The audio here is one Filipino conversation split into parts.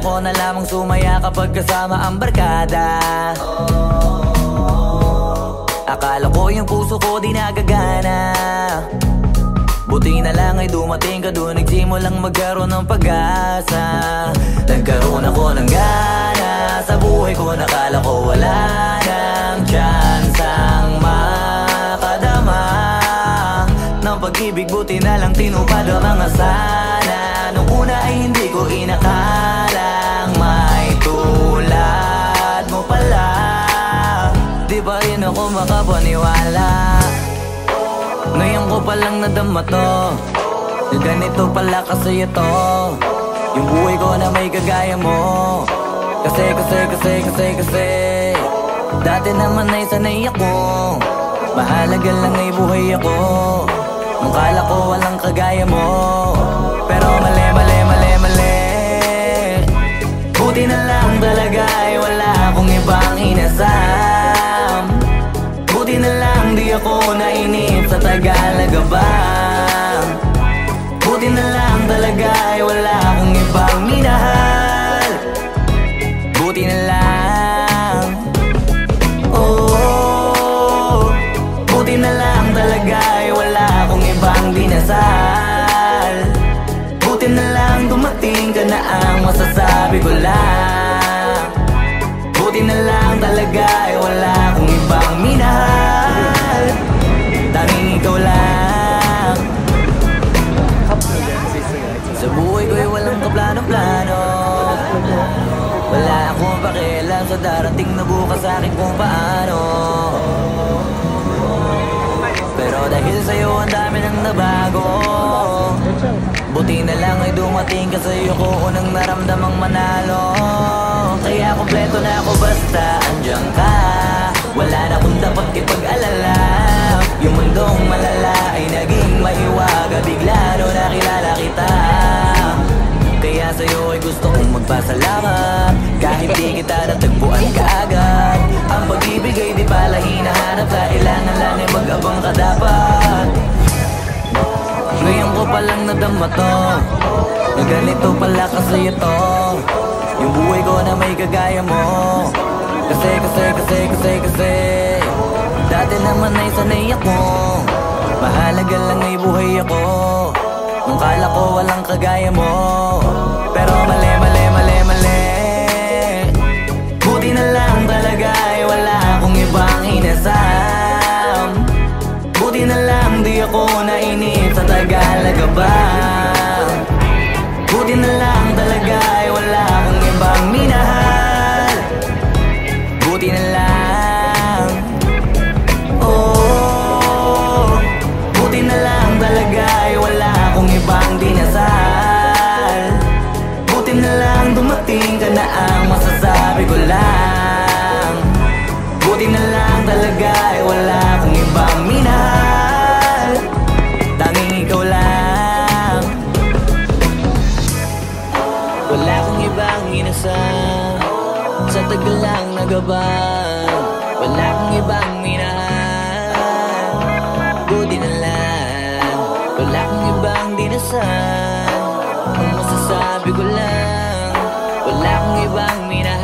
ko na lamang sumaya kapag kasama ang barkada. Akala ko yung puso ko di nagagana. Buti na lang ay dumating ka doon, nagsimulang magkaroon ng pag-asa. Nagkaroon ako ng gana sa buhay ko, nakala ko wala nang tsansang makadama ng pag-ibig. Buti na lang tinupad ang mga sana. Nung una ay hindi ko inakalang may tulad mo pala. Di pa rin ako makapaniwala. Ngayon ko palang nadama to, na ganito pala kasi ito yung buhay ko na may kagaya mo. Kasi dati naman ay sanay ako, mahalaga lang ay buhay ako. Nung kala ko walang kagaya mo, pero mali. Buti na lang talaga ay wala akong ibang inasam. Buti na lang di ako nainip sa Tagalaga ba. Buti na lang talaga ay wala akong ibang minahal. Buti na lang, oh, buti na lang talaga ay wala akong ibang dinasal. Buti na lang dumating ka na ang masasabi ko lang. Buti na lang talaga ay wala akong ibang minahal. Tanging ikaw lang. Sa buhay ko'y walang kaplano-plano. Wala akong pakialam sa darating na bukas sa akin kung paano. Pero dahil sa'yo ang dami nang nabago. Buti na lang ay dumating ka, sa'yo ko unang naramdamang manalo. Kaya kompleto na ako basta andyan ka. Wala na akong dapat ipag-alala. Yung mundong malala ay naging mahiwaga bigla nung nakilala kita. Kaya sa'yo ay gusto kong magpasalamat, kahit di kita natagpuan kaagad. Ang pag-ibig ay di pala hinahanap, kailangan lang ay mag-abang ka dapat. Ngayon ko palang nadama to, na ganito pala kasi ito yung buhay ko na may kagaya mo. Kasi dati naman ay sanay ako, mahalaga lang ay buhay ako. Nung kala ko walang kagaya mo, pero mali. Buti na lang talaga ay wala akong ibang inasam. Buti na lang di ako nainip sa Tagalaga ba. Buti na lang talaga ay wala akong ibang minahal. Buti na lang, oh, buti na lang talaga ay wala akong ibang dinasal. Buti na lang dumating ka na ang masasabi ko lang. Buti na lang talaga ay wala akong ibang minahal. Tanging ikaw lang. Wala akong ibang inasam sa tagal lang nagabang. Wala akong ibang minahal. Buti na lang, wala akong ibang dinasal. Ang masasabi ko lang, wala akong ibang minahal.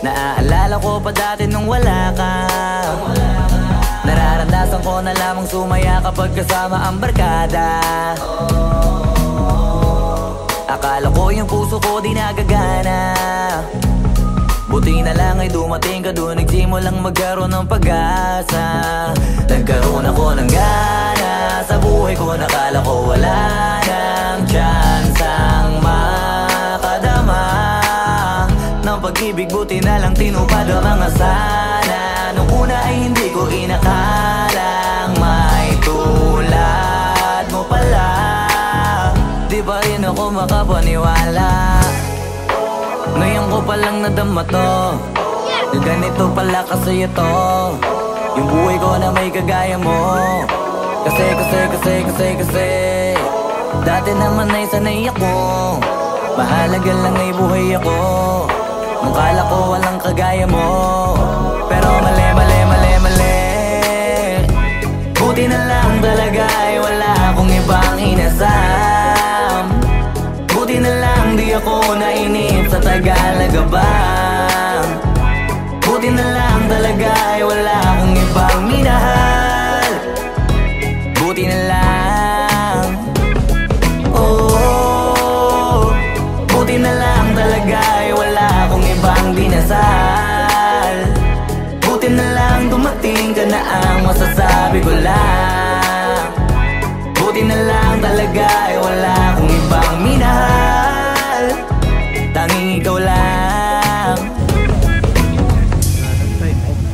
Naaalala ko pa dati nung wala ka. Nararamdasan ko na lamang sumaya kapag kasama ang barkada. Akala ko yung puso ko di nagagana. Buti na lang ay dumating ka doon, nagsimulang magkaroon ng pag-asa. Nagkaroon ako ng gana sa buhay ko, nakala ko wala nang tsansang makadama ng pag-ibig. Buti na lang tinupad ang mga sana. Nung una ay hindi ko inakalang may tulad mo pala. Di pa rin ako makapaniwala. Ngayon ko palang nadama to, na ganito pala kasi ito yung buhay ko na may kagaya mo. Kasi dati naman ay sanay ako, mahalaga lang ay buhay ako. Nung kala ko walang kagaya mo, pero mali. Buti na lang talaga ay wala akong ibang inasam. Buti na lang di ako nainip sa Tagalaga bang. Buti na lang talaga ay wala akong ibang minahal. Buti na lang, oh, buti na lang talaga ay wala akong ibang dinasal. Buti na lang dumating ka na ang masasabi ko lang. Buti na lang talaga ay wala akong ibang minahal. Tanging ikaw lang.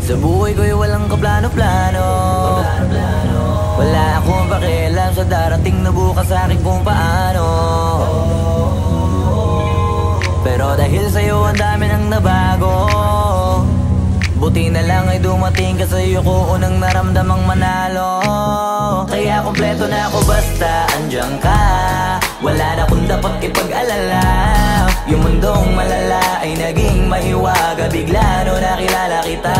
Sa buhay ko'y walang kaplano-plano. Wala akong pakialam sa darating na bukas sa akin kung paano. Pero dahil sa'yo ang dami nang nabago. Buti na lang ay dumating ka sa'yo ko unang naramdamang manalo. Kaya kompleto na ako basta andyan ka. Wala na akong dapat ipag-alala. Yung mundong malala ay naging mahiwaga bigla no nakilala kita.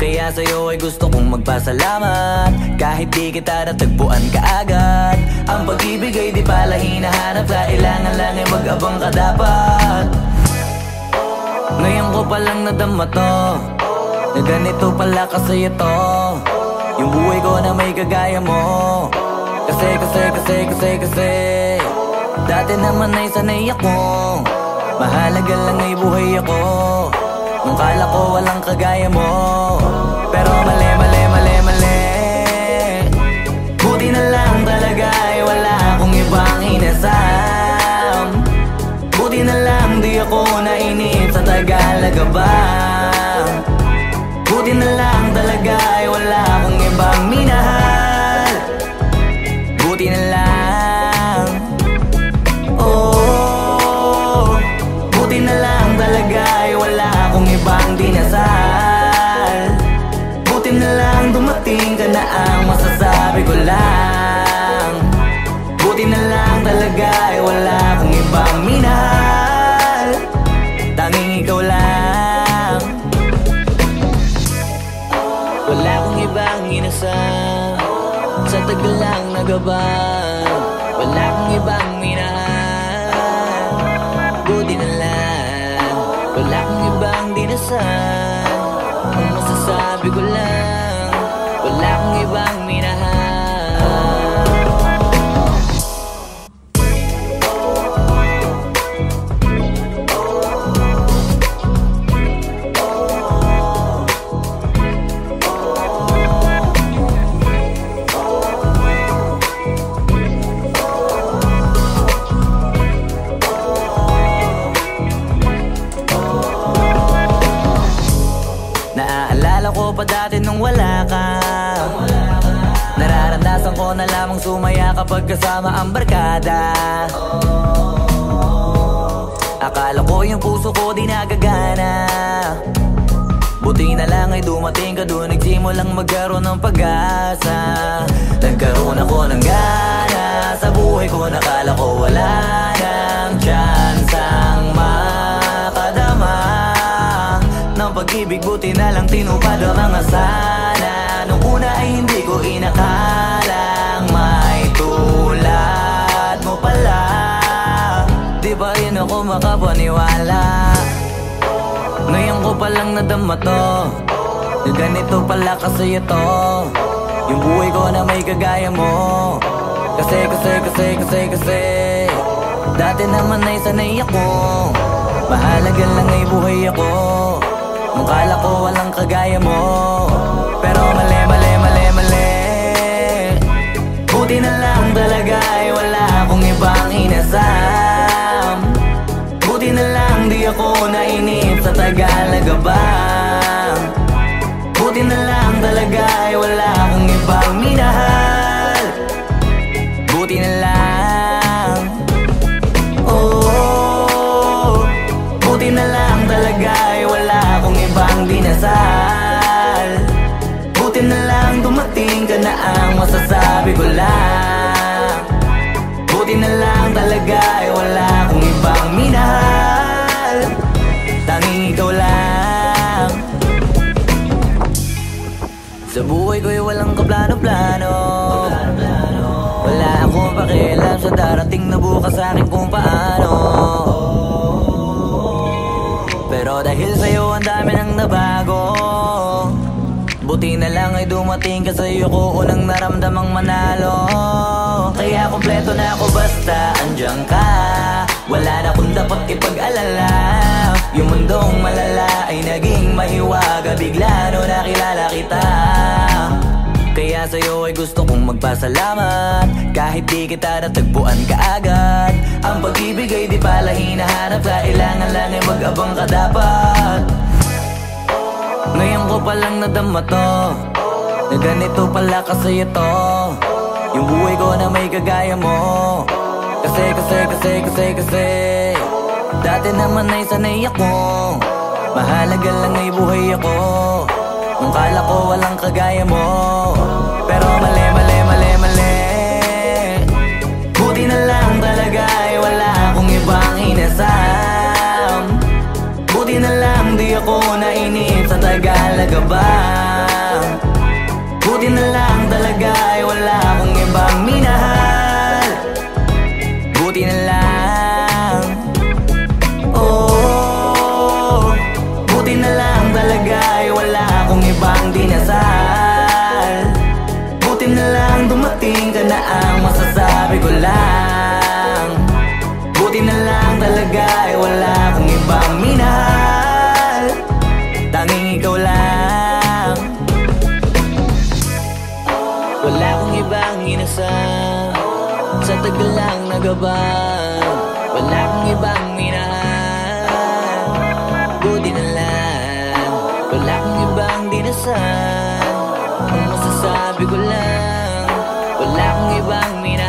Kaya sa'yo ay gusto kong magpasalamat. Kahit di kita natagpuan kaagad. Ang pag-ibig ay di pala hinahanap. Kailangan lang ay mag-abang ka dapat. Ngayon ko palang nadama to na ganito pala kasi ito yung buhay ko na may kagaya mo. Kasi dati naman ay sanay ako, mahalaga lang ay buhay ako. Nung kala ko walang kagaya mo, pero mali. Buti na lang talaga ay wala akong ibang inasam. Buti na lang di ako nainip sa Tagalaga bang. Buti na lang talaga ay wala akong ibang minahal. Buti na lang, oh, buti na lang talaga ay wala akong ibang dinasal. Buti na lang dumating ka na ang masasabi ko lang. Buti na lang talaga ay wala akong ibang minahal. Tanging ikaw lang. Wala akong ibang inasam sa tagal lang nagabang. Wala akong ibang minahal. Buti na lang. Wala akong ibang dinasal. Ang masasabi ko lang, wala akong ibang minahal. Naaalala ko pa dati nung wala ka. Nararanasan ko na lamang sumaya kapag kasama ang barkada. Akala ko yung puso ko di nagagana. Buti na lang ay dumating ka doon, nagsimulang magkaroon ng pag-asa. Nagkaroon ako ng gana sa buhay ko, nakala ko wala nang tsansang makadama ng pag-ibig. Buti na lang tinupad ang mga sana. Nung una ay hindi ko inakalang may tulad mo pala. Di ba rin ako makapaniwala. Ngayon ko palang nadama to na ganito pala kasi ito yung buhay ko na may kagaya mo. Kasi dati naman ay sanay ako, mahalaga lang ay buhay ako. Nung kala ko walang kagaya mo, pero mali. Buti na lang talaga ay wala akong ibang inasam. Buti na lang di ako nainip sa Tagalaga bang. Buti na lang talaga ay wala akong ibang minahal. Buti na lang, oh, buti na lang talaga ay wala akong Sa buhay ko'y walang kaplano-plano. Wala akong pakialam sa darating na bukas sa akin kung paano. Pero dahil sa'yo ang dami nang nabago. Buti na lang ay dumating ka, sa'yo ko unang naramdamang manalo. Kaya kompleto na ako basta andyan ka. Wala na kung dapat ipag-alala. Yung mundong malala ay naging mahiwaga bigla no nakilala kita. Kaya sa'yo ay gusto kong magpasalamat. Kahit di kita natagpuan kaagad. Ang pag-ibig ay di pala hinahanap. Kailangan lang ay mag-abang ka dapat. Ngayon ko palang nadama to, na ganito pala kasi ito. Yung buhay ko na may kagaya mo. Kasi dati naman ay sanay ako. Mahalaga lang ay buhay ako. Kung kala ko walang kagaya mo. Pero mali. Buti na lang talaga ay wala akong ibang inasam. Buti na lang di ako nainip sa Tagalaga ba. Buti na lang talaga ay wala akong ibang minahal. Buti na lang. Oh, buti na lang talaga ay wala akong ibang dinasal. Buti na lang dumating ka na ang masasabi ko lang. Buti na lang talaga ay wala akong ibang minahal. Tanging ikaw lang. Wala akong ibang inasam. Sa tagal lang nagabang. Wala akong ibang minahal. Buti na lang. Wala akong ibang dinasal. Ang masasabi ko lang, wala akong ibang minahal.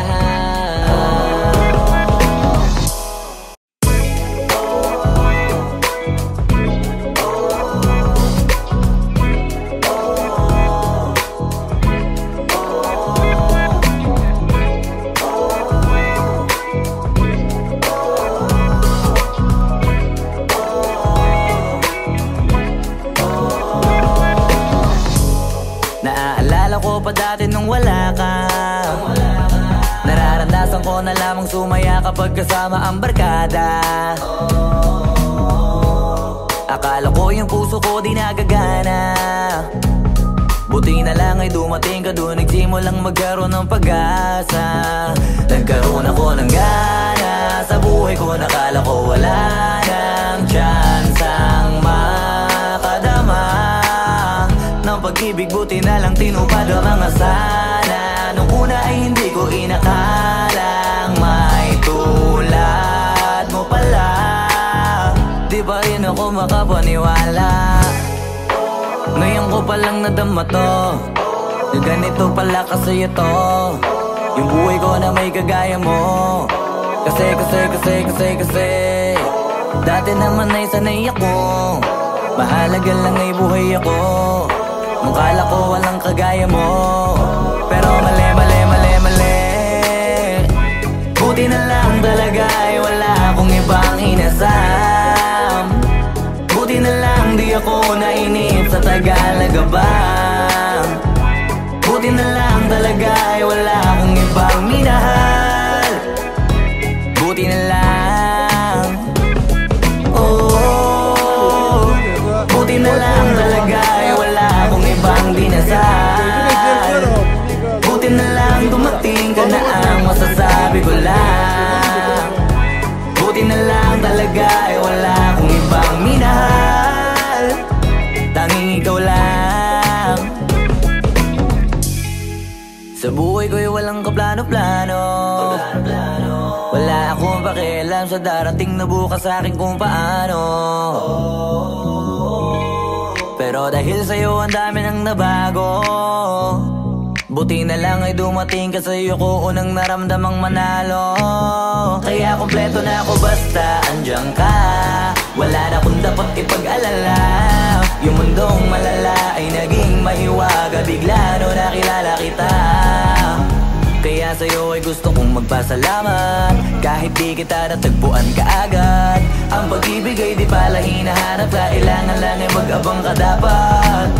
Naaalala ko pa dati nung wala ka. Nararanasan ko na lamang sumaya kapag kasama ang barkada. Akala ko yung puso ko di nagagana. Buti na lang ay dumating ka, doon nagsimulang magkaroon ng pag-asa. Nagkaroon ako ng gana sa buhay ko, nakala ko wala nang tsansang makadama ng pag-ibig. Buti na lang tinupad ang mga sana. Nung una ay hindi ko inakalang may tulad mo pala. Di pa rin ako makapaniwala. Ngayon ko palang nadama to, na ganito pala kasi ito. Yung buhay ko na may kagaya mo. Kasi dati naman ay sanay ako. Mahalaga lang ay buhay ako. Nung kala ko walang kagaya mo. Pero mali. Buti na lang talaga ay wala akong ibang inasam. Buti na lang di ako nainip sa Tagalaga ba. Buti na lang talaga ay wala akong ibang minahal. Buti na lang. Oh, buti na lang talaga ay wala akong ibang dinasal. Buti na lang dumating ka na ang masasabi ko lang. Buti na lang talaga ay wala akong ibang minahal. Tanging ikaw lang. Sa buhay ko'y walang kaplano-plano. Wala akong pakialam sa darating na bukas sa akin kung paano. Pero dahil sa'yo ang dami nang nabago. Buti na lang ay dumating ka, sa'yo ko unang naramdamang manalo. Kaya kompleto na ako basta andyan ka. Wala na kung dapat ipag-alala. Yung mundong malala ay naging mahiwaga bigla no nakilala kita. Kaya sa'yo ay gusto kong magpasalamat. Kahit di kita natagpuan kaagad. Ang pag-ibig ay di pala hinahanap. Kailangan lang ay mag-abang ka dapat.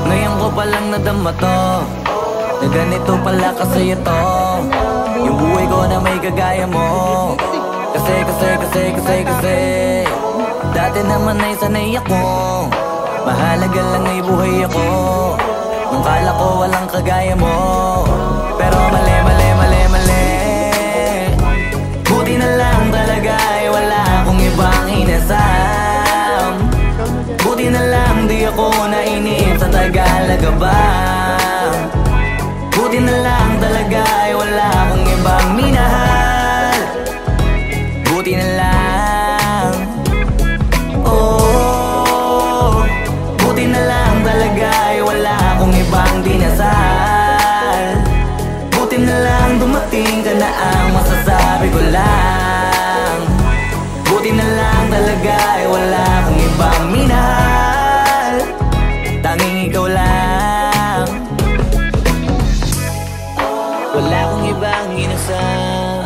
Ngayon ko palang nadama to, na ganito pala kasi ito, yung buhay ko na may kagaya mo. Kasi dati naman ay sanay ako, mahalaga lang ay buhay ako. Nung kala ko walang kagaya mo, pero mali. Buti na lang talaga ay wala akong ibang inasam. Buti na lang di ako nainip sa Tagalaga ba. Buti na lang talaga ay wala akong ibang minahal. Buti na lang, oh, buti na lang talaga ay wala akong ibang dinasal. Buti na lang dumating ka na ang masasabi ko lang. Buti na lang talaga ay wala akong ibang minahal. Tanging ikaw lang. Wala akong ibang inasam,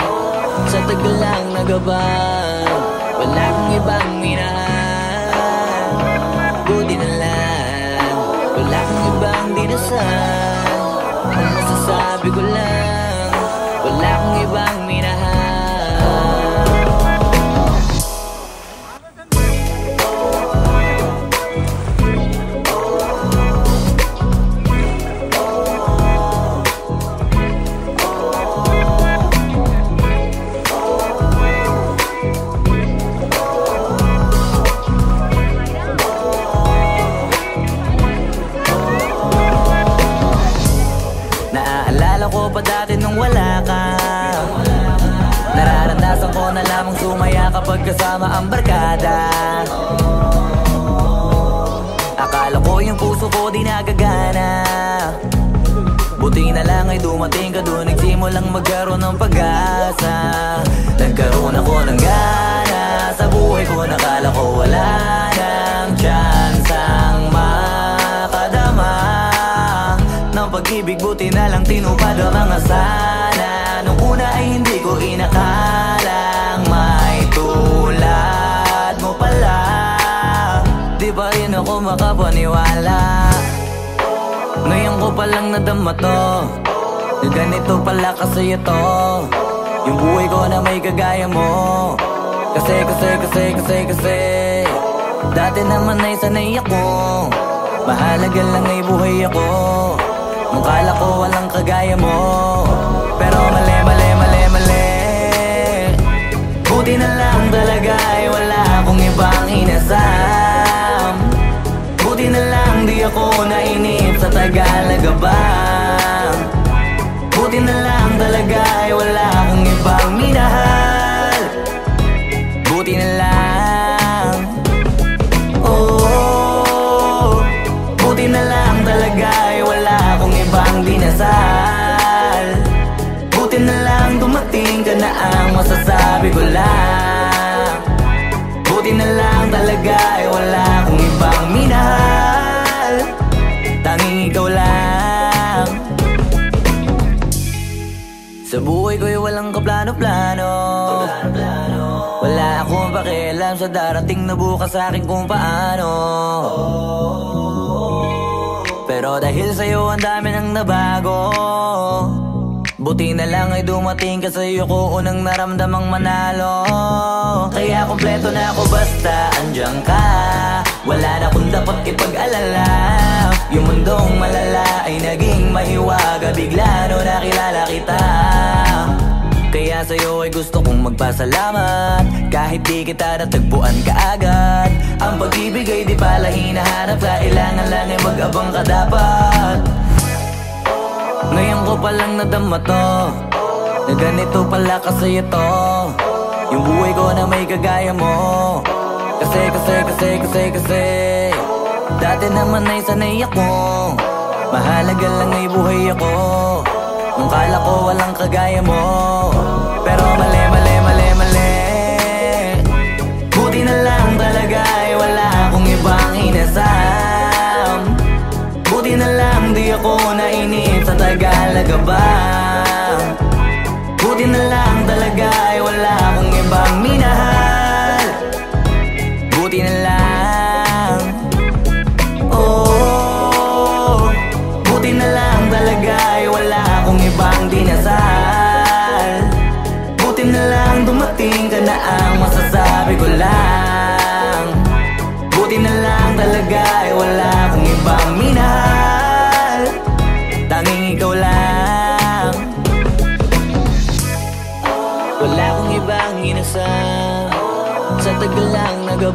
sa tagal lang nagabang. Wala akong ibang minahal. Buti na lang, wala akong ibang dinasal. Ang masasabi ko lang, wala akong ibang minahal. Naaalala ko pa dati nung wala ka, nararamdasan ko na lamang sumaya kapag kasama ang barkada. Akala ko yung puso ko di nagagana, buti na lang ay dumating ka dun, nagsimulang magkaroon ng pag-asa. Nagkaroon ako ng gana sa buhay ko, nakala ko wala nang chance ang makadama ng pag-ibig. Buti na lang tinupad ang mga sana. Nung una ay hindi ko inakalang may tulad mo pala. Di pa rin ako makapaniwala. Ngayon ko palang nadama to, na ganito pala kasi ito, yung buhay ko na may kagaya mo. Kasi dati naman ay sanay ako, mahalaga lang ay buhay ako. Nung kala ko walang kagaya mo, pero mali. Buti na lang talaga ay wala akong ibang inasam. Buti na lang di ako nainip sa Tagalaga ba. Buti na lang talaga ay wala akong ibang minahal. Buti na lang, oh, buti na lang talaga ay wala akong ibang dinasal. Buti na lang dumating ka na ang masasabi ko lang. Buti na lang talaga ay wala akong ibang minahal. Tanging ikaw lang. Sa buhay ko'y walang kaplano-plano, wala akong pakialam sa darating na bukas sa akin kung paano. Pero dahil sa'yo ang dami nang nabago, buti na lang ay dumating ka, sa'yo ko unang naramdamang manalo. Kaya kompleto na ako basta andyan ka, wala na akong dapat ipag-alala. Yung mundong malala ay naging mahiwaga, bigla no nakilala kita. Kaya sa'yo ay gusto kong magpasalamat, kahit di kita natagpuan kaagad. Ang pag-ibig ay di pala hinahanap, kailangan lang ay mag-abang ka dapat. Ngayon ko palang nadama to, na ganito pala kasi ito, yung buhay ko na may kagaya mo. Kasi dati naman ay sanay ako, mahalaga lang ay buhay ako. Nung kala ko walang kagaya mo, pero mali. Buti na lang talaga ay wala akong ibang inasam. Buti na lang di ako nainip sa Tagalaga ba. Buti na lang talaga ay wala akong ibang minahal. Buti na lang, oh,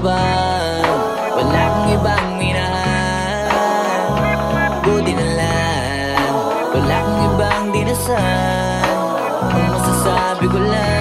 ba? Wala kang ibang minahal, buti na lang. Wala kang ibang dinasal, ang masasabi ko lang